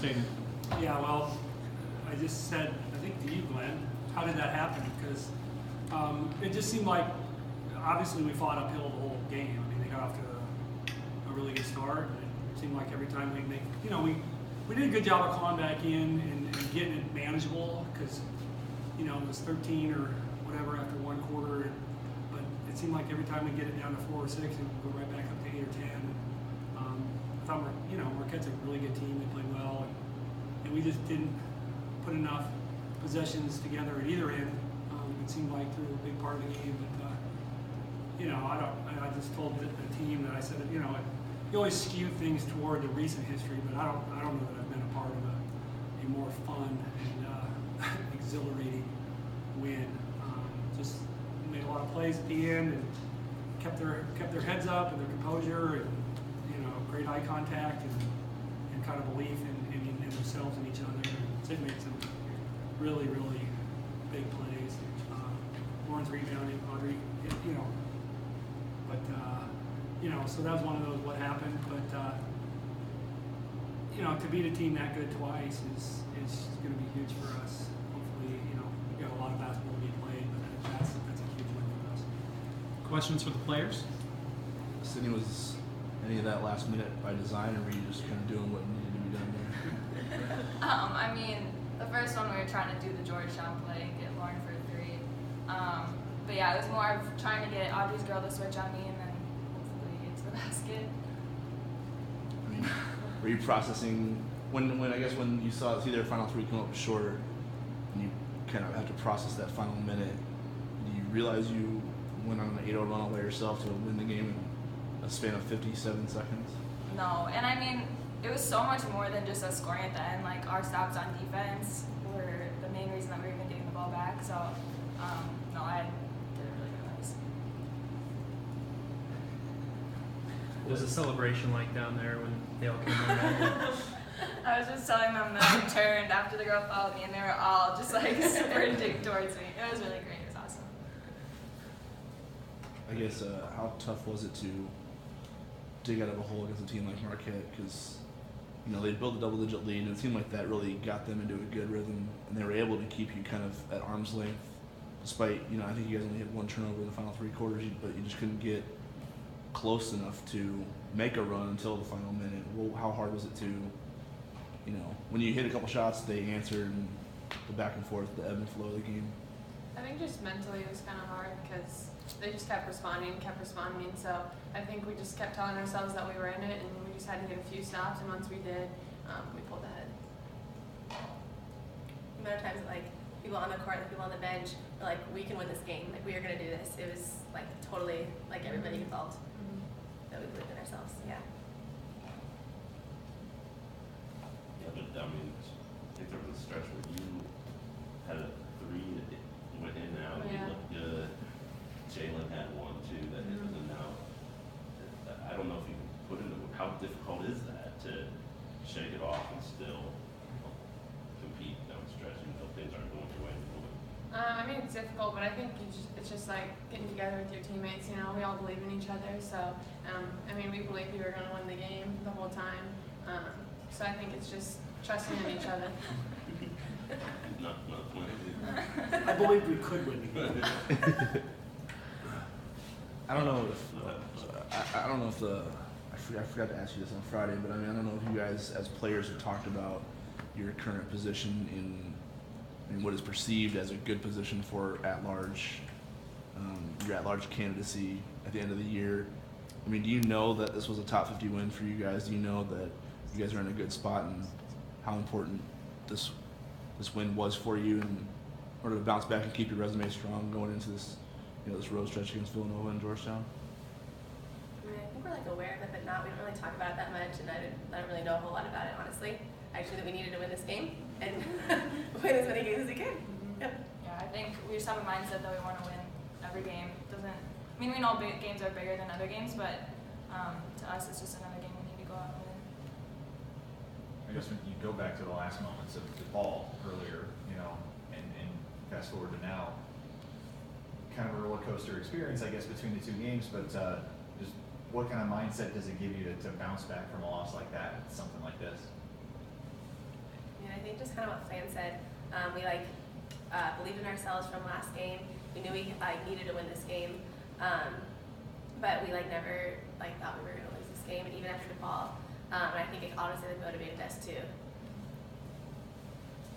statement. Yeah, well, I just said, I think to you, Glenn, how did that happen? Because it just seemed like, obviously we fought uphill the whole game. I mean, they got off to a really good start. And it seemed like every time we make, we did a good job of calling back in and getting it manageable because, it was 13 or whatever after one quarter. But it seemed like every time we get it down to 4 or 6, it would go right back up to 8 or 10. I thought, Marquette's a really good team. They played well. And we just didn't put enough possessions together at either end. It seemed like through a big part of the game, but I just told the team that I said, you always skew things toward the recent history, but I don't know that I've been a part of a more fun and exhilarating win. Just made a lot of plays at the end and kept their heads up and their composure and great eye contact and kind of belief in themselves and each other. They made some really, really big plays. Lauren's rebounding, Audrey, so that was one of those what happened. But to beat a team that good twice is going to be huge for us. Hopefully, we've got a lot of basketball to be played, but that's a huge win for us. Questions for the players? Sydney, was any of that last minute by design, or were you just kind of doing what needed to be done there? The first one we were trying to do the Georgetown play, get Lauren for a 3. But yeah, it was more of trying to get Audrey's girl to switch on me and then hopefully get to the basket. Were you processing when you saw their final 3 come up short, and you kind of had to process that final minute? Do you realize you went on an 8-0 run all by yourself to win the game in a span of 57 seconds? No, and it was so much more than just us scoring at the end. Like, our stops on defense were the main reason that we were even getting the ball back. So, no, I didn't really realize. What was the celebration like down there when they all came around? I was just telling them that I turned after the girl followed me, and they were all just like sprinting towards me. It was really great. It was awesome. I guess, how tough was it to dig out of a hole against a team like Marquette? Because they built a double-digit lead, and it seemed like that really got them into a good rhythm, and they were able to keep you kind of at arm's length, despite, I think you guys only had 1 turnover in the final 3 quarters, but you just couldn't get close enough to make a run until the final minute. Well, how hard was it to, when you hit a couple shots, they answered, and the back and forth, the ebb and flow of the game? I think just mentally it was kind of hard because they just kept responding. So I think we just kept telling ourselves that we were in it, and we just had to get a few stops. And once we did, we pulled ahead. The amount of times that, people on the court, people on the bench, were like, we can win this game. We are going to do this. It was totally everybody involved. That we believed in ourselves. Yeah. Yeah, but I think there was a stretch where you had a 3 that went in and out. Oh, yeah. You looked good. Jalen had 1 too that hit in and out. I don't know if you can put into how difficult is that to shake it off and still compete down the stretch even though things aren't going your way. It's difficult, but I think it's just like getting together with your teammates. We all believe in each other. So, we believed we were going to win the game the whole time. So I think it's just trusting in each other. Not playing. I believed we could win the game. I don't know if I forgot to ask you this on Friday, but I don't know if you guys as players have talked about your current position in what is perceived as a good position for your at-large candidacy at the end of the year. Do you know that this was a top 50 win for you guys? Do you know that you guys are in a good spot, and how important this win was for you in order to bounce back and keep your resume strong going into this this road stretch against Villanova and Georgetown? I think we're aware of it, but we don't really talk about it that much, and I don't really know a whole lot about it, honestly. Actually, that we needed to win this game and win as many games as we could. Yep. Yeah, I think we just have a mindset that we want to win every game. We know big games are bigger than other games, but to us it's just another game we need to go out and win. I guess when you go back to the last moments of the ball earlier, and fast forward to now, kind of a roller coaster experience, I guess, between the 2 games, but just what kind of mindset does it give you to bounce back from a loss like that, something like this? think just kind of what Fran said. We believed in ourselves from last game. We knew we needed to win this game, but we never thought we were going to lose this game. And even after the ball, and I think it honestly motivated us to